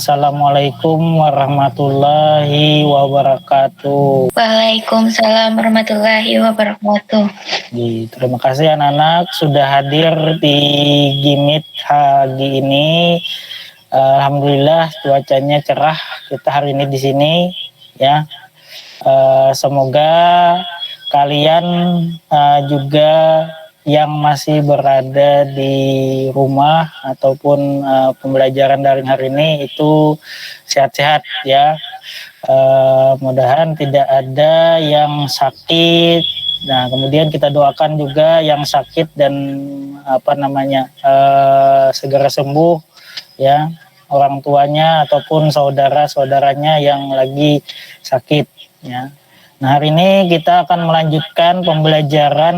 Assalamualaikum warahmatullahi wabarakatuh. Waalaikumsalam warahmatullahi wabarakatuh. Terima kasih anak-anak sudah hadir di Gimit pagi ini. Alhamdulillah cuacanya cerah kita hari ini di sini ya. Semoga kalian juga yang masih berada di rumah ataupun pembelajaran daring hari ini itu sehat-sehat ya. Mudah-mudahan tidak ada yang sakit. Nah, kemudian kita doakan juga yang sakit dan segera sembuh ya, orang tuanya ataupun saudara-saudaranya yang lagi sakit ya. Nah, hari ini kita akan melanjutkan pembelajaran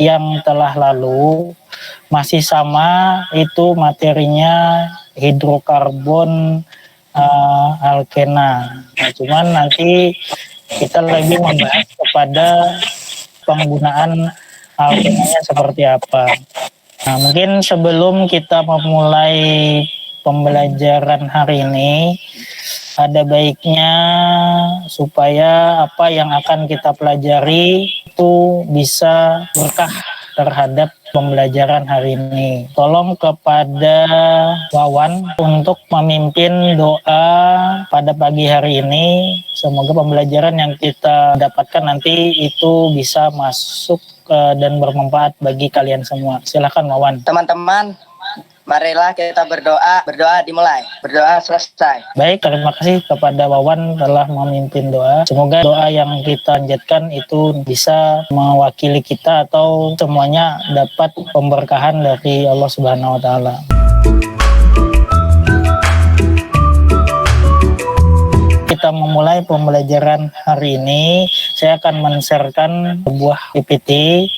yang telah lalu, masih sama itu materinya hidrokarbon alkena. Nah, cuman nanti kita lagi membahas kepada penggunaan alkenanya seperti apa. Nah, mungkin sebelum kita memulai pembelajaran hari ini, ada baiknya supaya apa yang akan kita pelajari itu bisa berkah terhadap pembelajaran hari ini. Tolong kepada Wawan untuk memimpin doa pada pagi hari ini. Semoga pembelajaran yang kita dapatkan nanti itu bisa masuk dan bermanfaat bagi kalian semua. Silakan Wawan. Teman-teman, marilah kita berdoa. Berdoa dimulai, berdoa selesai. Baik, terima kasih kepada Wawan telah memimpin doa. Semoga doa yang kita panjatkan itu bisa mewakili kita atau semuanya dapat pemberkahan dari Allah Subhanahu wa taala. Kita memulai pembelajaran hari ini, saya akan men-sharekan sebuah PPT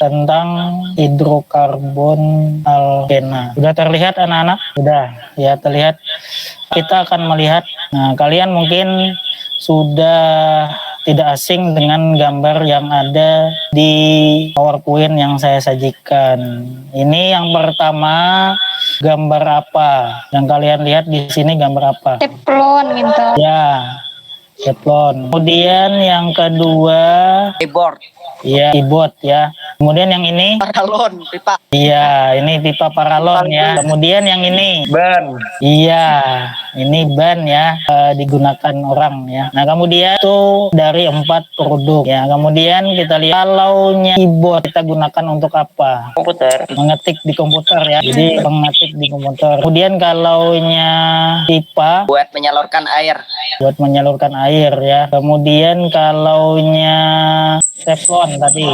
tentang hidrokarbon alkena. Sudah terlihat anak-anak? Sudah ya, terlihat. Kita akan melihat, nah kalian mungkin sudah tidak asing dengan gambar yang ada di PowerPoint yang saya sajikan. Ini yang pertama, gambar apa? Yang kalian lihat di sini gambar apa? Teflon minta. Ya, teflon. Kemudian yang kedua, Keyboard. ya, keyboard ya. Kemudian yang ini, Paralon, pipa. iya, ini pipa paralon ya. Kemudian yang ini, Ban. iya, ini ban ya, digunakan orang ya. Nah, kemudian itu dari 4 produk ya. Kemudian kita lihat kalau keyboard kita gunakan untuk apa? Komputer. Mengetik di komputer ya. Jadi mengetik di komputer. Kemudian kalau pipa Buat menyalurkan air. buat menyalurkan air ya. Kemudian kalau teflon tadi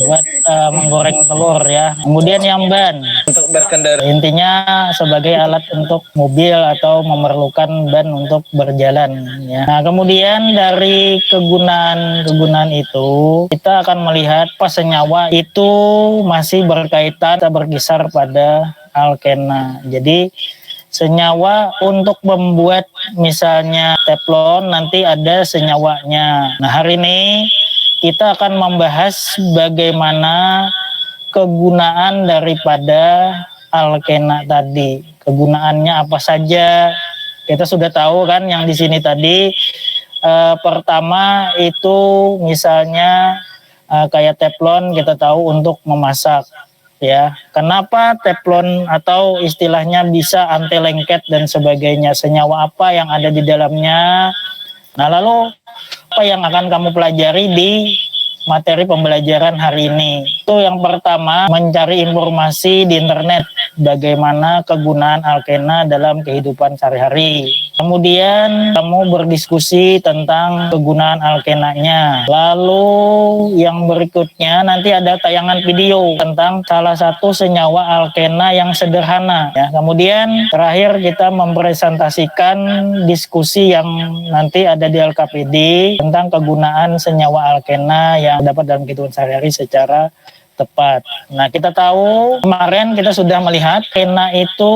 buat menggoreng telur ya. Kemudian yang ban Untuk berkendara. intinya sebagai alat untuk mobil atau memerlukan ban untuk berjalan ya. Nah, kemudian dari kegunaan itu kita akan melihat senyawa itu masih berkaitan berkisar pada alkena. Jadi senyawa untuk membuat misalnya teflon nanti ada senyawanya. Nah, hari ini kita akan membahas bagaimana kegunaan daripada alkena tadi. Kegunaannya apa saja? Kita sudah tahu kan yang di sini tadi. Pertama itu misalnya kayak teflon kita tahu untuk memasak. Ya, kenapa teflon atau istilahnya bisa anti lengket dan sebagainya? Senyawa apa yang ada di dalamnya? Nah, lalu apa yang akan kamu pelajari di materi pembelajaran hari ini? Itu yang pertama, mencari informasi di internet bagaimana kegunaan alkena dalam kehidupan sehari-hari. Kemudian kamu berdiskusi tentang kegunaan alkenanya. Lalu yang berikutnya nanti ada tayangan video tentang salah satu senyawa alkena yang sederhana ya. Kemudian terakhir kita mempresentasikan diskusi yang nanti ada di LKPD tentang kegunaan senyawa alkena yang dapat dalam kehidupan sehari-hari secara tepat. Nah, kita tahu kemarin kita sudah melihat alkena itu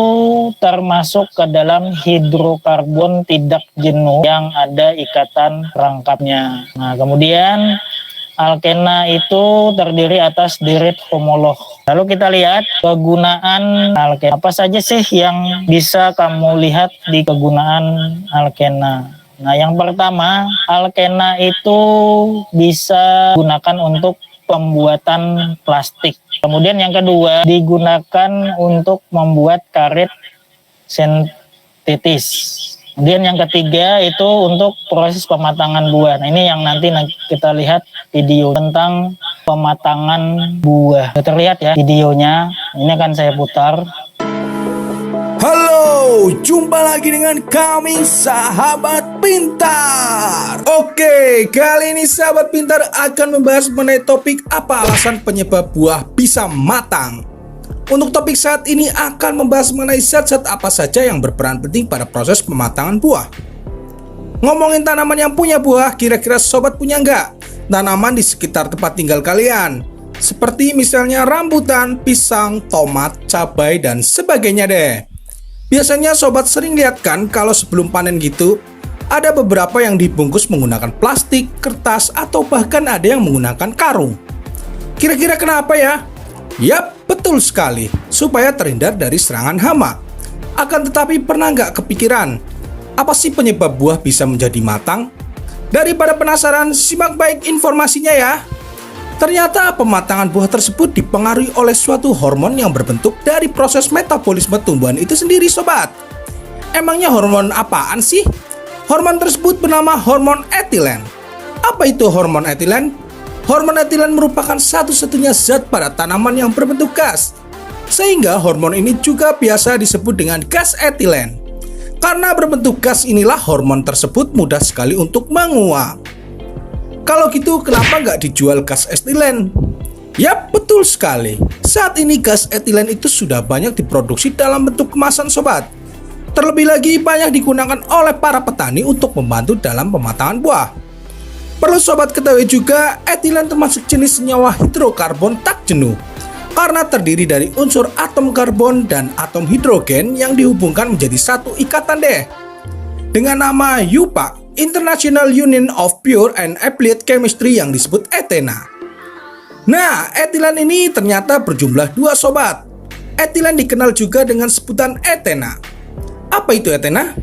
termasuk ke dalam hidrokarbon tidak jenuh yang ada ikatan rangkapnya. Nah, kemudian alkena itu terdiri atas dirit homolog. Lalu kita lihat kegunaan alkena. Apa saja sih yang bisa kamu lihat di kegunaan alkena? Nah, yang pertama, alkena itu bisa digunakan untuk pembuatan plastik. Kemudian yang kedua, digunakan untuk membuat karet sintetis. Kemudian yang ketiga itu untuk proses pematangan buah. Nah, ini yang nanti kita lihat video tentang pematangan buah. Sudah terlihat ya videonya. Ini akan saya putar. Halo, jumpa lagi dengan kami sahabat pintar. Oke, kali ini sahabat pintar akan membahas mengenai topik apa alasan penyebab buah bisa matang. Untuk topik saat ini akan membahas mengenai zat-zat apa saja yang berperan penting pada proses pematangan buah. Ngomongin tanaman yang punya buah, kira-kira sobat punya nggak tanaman di sekitar tempat tinggal kalian? Seperti misalnya rambutan, pisang, tomat, cabai, dan sebagainya deh. Biasanya sobat sering lihat kan kalau sebelum panen gitu, ada beberapa yang dibungkus menggunakan plastik, kertas, atau bahkan ada yang menggunakan karung. Kira-kira kenapa ya? Yap, betul sekali, supaya terhindar dari serangan hama. Akan tetapi pernah nggak kepikiran, apa sih penyebab buah bisa menjadi matang? Daripada penasaran, simak baik informasinya ya. Ternyata pematangan buah tersebut dipengaruhi oleh suatu hormon yang berbentuk dari proses metabolisme tumbuhan itu sendiri sobat. Emangnya hormon apaan sih? Hormon tersebut bernama hormon etilen. Apa itu hormon etilen? Hormon etilen merupakan satu-satunya zat pada tanaman yang berbentuk gas. Sehingga hormon ini juga biasa disebut dengan gas etilen. Karena berbentuk gas inilah hormon tersebut mudah sekali untuk menguap. Kalau gitu kenapa nggak dijual gas etilen? Yap, betul sekali. Saat ini gas etilen itu sudah banyak diproduksi dalam bentuk kemasan sobat. Terlebih lagi banyak digunakan oleh para petani untuk membantu dalam pematangan buah. Perlu sobat ketahui juga, etilen termasuk jenis senyawa hidrokarbon tak jenuh karena terdiri dari unsur atom karbon dan atom hidrogen yang dihubungkan menjadi satu ikatan deh dengan nama IUPAC, International Union of Pure and Applied Chemistry, yang disebut ETENA. Nah, etilen ini ternyata berjumlah 2 sobat. Etilen dikenal juga dengan sebutan etena. Apa itu etena?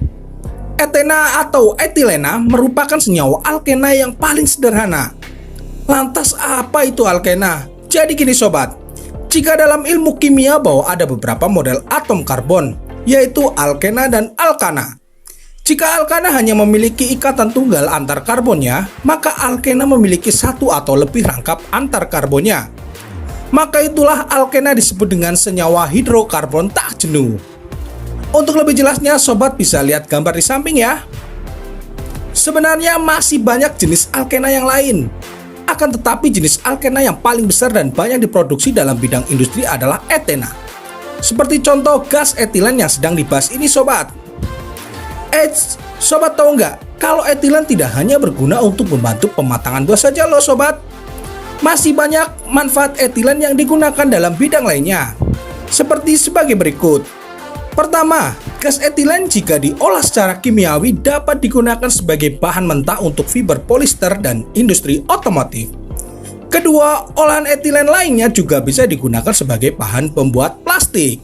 Etena atau etilena merupakan senyawa alkena yang paling sederhana. Lantas apa itu alkena? Jadi gini sobat, jika dalam ilmu kimia bahwa ada beberapa model atom karbon, yaitu alkena dan alkana. Jika alkana hanya memiliki ikatan tunggal antar karbonnya, maka alkena memiliki satu atau lebih rangkap antar karbonnya. Maka itulah alkena disebut dengan senyawa hidrokarbon tak jenuh. Untuk lebih jelasnya, sobat bisa lihat gambar di samping ya. Sebenarnya masih banyak jenis alkena yang lain. Akan tetapi jenis alkena yang paling besar dan banyak diproduksi dalam bidang industri adalah etena. Seperti contoh gas etilen yang sedang dibahas ini sobat. Sobat tahu nggak? Kalau etilen tidak hanya berguna untuk membantu pematangan buah saja loh sobat. Masih banyak manfaat etilen yang digunakan dalam bidang lainnya. Seperti sebagai berikut. Pertama, gas etilen jika diolah secara kimiawi dapat digunakan sebagai bahan mentah untuk fiber polister dan industri otomotif. Kedua, olahan etilen lainnya juga bisa digunakan sebagai bahan pembuat plastik.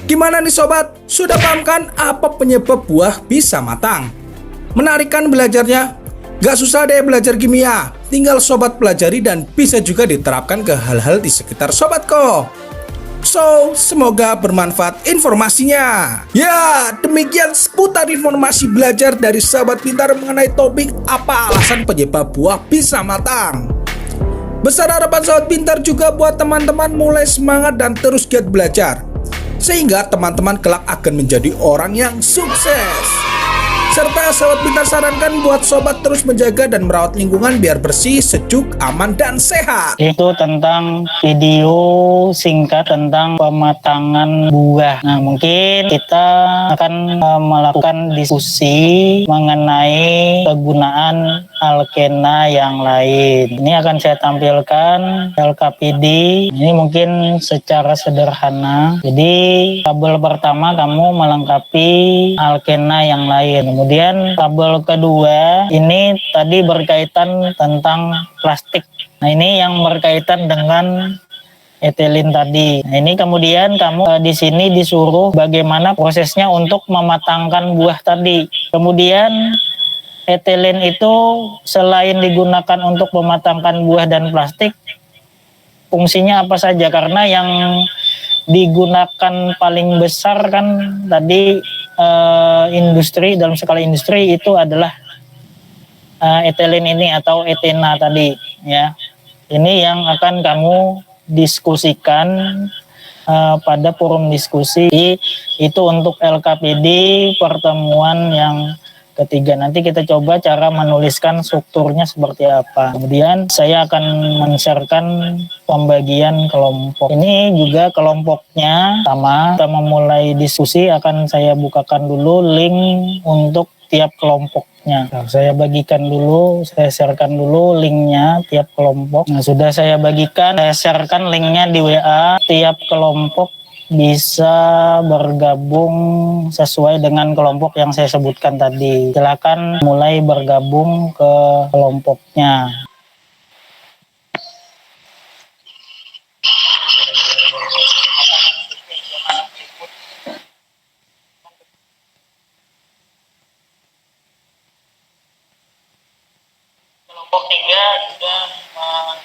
Gimana nih sobat? Sudah paham kan apa penyebab buah bisa matang? Menarik kan belajarnya? Gak susah deh belajar kimia. Tinggal sobat pelajari dan bisa juga diterapkan ke hal-hal di sekitar sobat kok. So, semoga bermanfaat informasinya. Ya, demikian seputar informasi belajar dari sahabat pintar mengenai topik apa alasan penyebab buah bisa matang. Besar harapan sahabat pintar juga buat teman-teman mulai semangat dan terus giat belajar, sehingga teman-teman kelak akan menjadi orang yang sukses. Serta sahabat pintar sarankan buat sobat terus menjaga dan merawat lingkungan biar bersih, sejuk, aman, dan sehat. Itu tentang video singkat tentang pematangan buah. Nah, mungkin kita akan melakukan diskusi mengenai kegunaan alkena yang lain. Ini akan saya tampilkan LKPD. Ini mungkin secara sederhana. Jadi tabel pertama kamu melengkapi alkena yang lain. Kemudian tabel kedua ini tadi berkaitan tentang plastik. Nah, ini yang berkaitan dengan etilin tadi. Nah, ini kemudian kamu di sini disuruh bagaimana prosesnya untuk mematangkan buah tadi. Kemudian etilin itu selain digunakan untuk mematangkan buah dan plastik, fungsinya apa saja? Karena yang digunakan paling besar kan tadi industri, dalam skala industri itu adalah etilin ini atau etina tadi ya. Ini yang akan kamu diskusikan pada forum diskusi itu untuk LKPD pertemuan yang ketiga. Nanti kita coba cara menuliskan strukturnya seperti apa. Kemudian saya akan men-sharekan pembagian kelompok. Ini juga kelompoknya sama. Kita memulai diskusi akan saya bukakan dulu link untuk tiap kelompoknya. Nah, saya bagikan dulu, saya sharekan dulu linknya tiap kelompok. Nah, sudah saya bagikan, saya sharekan linknya di WA. Tiap kelompok bisa bergabung sesuai dengan kelompok yang saya sebutkan tadi. Silakan mulai bergabung ke kelompoknya. Kelompok 3 juga silakan.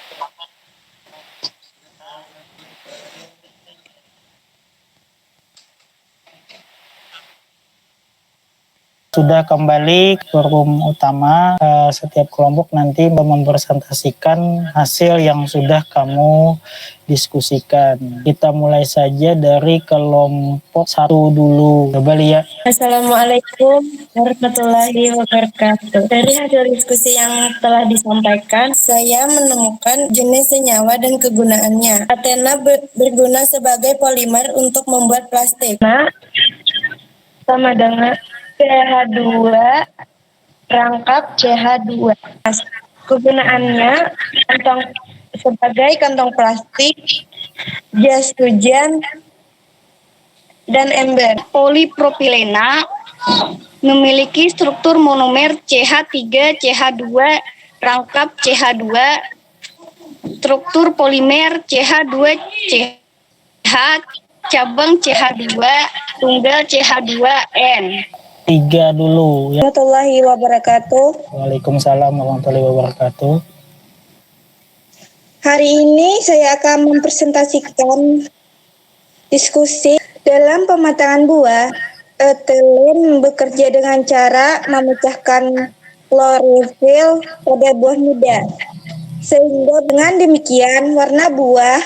Sudah kembali ke forum utama, setiap kelompok nanti mempresentasikan hasil yang sudah kamu diskusikan. Kita mulai saja dari kelompok 1 dulu. Coba lihat. Assalamualaikum warahmatullahi wabarakatuh. Dari hasil diskusi yang telah disampaikan, saya menemukan jenis senyawa dan kegunaannya. Athena berguna sebagai polimer untuk membuat plastik. Nah, sama dengan CH2 rangkap CH2. Kegunaannya sebagai kantong plastik, jas hujan, dan ember. Polipropilena memiliki struktur monomer CH3 CH2 rangkap CH2, struktur polimer CH2 CH cabang CH2 tunggal CH2N. 3 dulu ya. Warahmatullahi wabarakatuh. Waalaikumsalam warahmatullahi wabarakatuh. Hari ini saya akan mempresentasikan diskusi dalam pematangan buah. Etilin bekerja dengan cara memecahkan klorofil pada buah muda, sehingga dengan demikian warna buah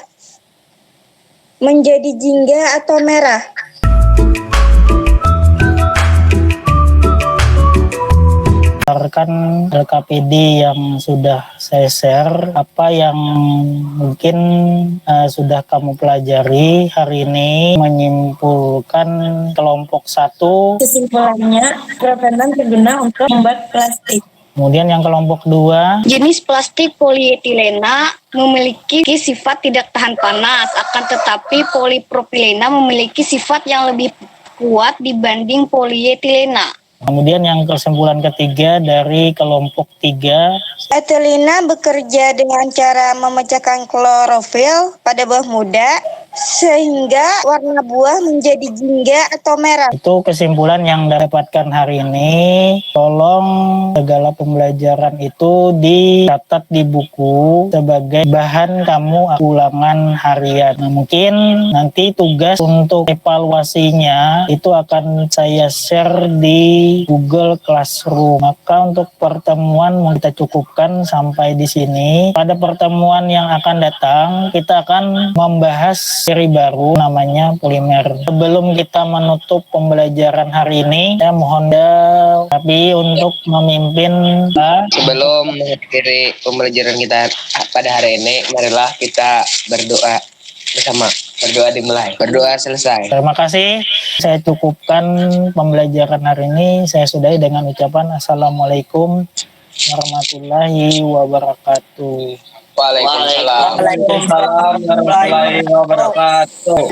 menjadi jingga atau merah. Berdasarkan LKPD yang sudah saya share, apa yang mungkin sudah kamu pelajari hari ini menyimpulkan kelompok 1. Kesimpulannya, propenan berguna untuk membuat plastik. Kemudian yang kelompok 2. Jenis plastik polietilena memiliki sifat tidak tahan panas, akan tetapi polipropilena memiliki sifat yang lebih kuat dibanding polietilena. Kemudian yang kesimpulan ketiga dari kelompok 3. Etilena bekerja dengan cara memecahkan klorofil pada buah muda, sehingga warna buah menjadi jingga atau merah. Itu kesimpulan yang dapatkan hari ini. Tolong segala pembelajaran itu dicatat di buku sebagai bahan kamu ulangan harian. Nah, mungkin nanti tugas untuk evaluasinya itu akan saya share di Google Classroom. Maka untuk pertemuan kita cukupkan sampai di sini. Pada pertemuan yang akan datang kita akan membahas seri baru namanya polimer. Sebelum kita menutup pembelajaran hari ini, saya mohon tapi untuk memimpin Sebelum mengakhiri pembelajaran kita pada hari ini, marilah kita berdoa bersama. Berdoa dimulai, berdoa selesai. Terima kasih. Saya cukupkan pembelajaran hari ini. Saya sudahi dengan ucapan Assalamualaikum warahmatullahi wabarakatuh. Waalaikumsalam. Waalaikumsalam warahmatullahi wabarakatuh.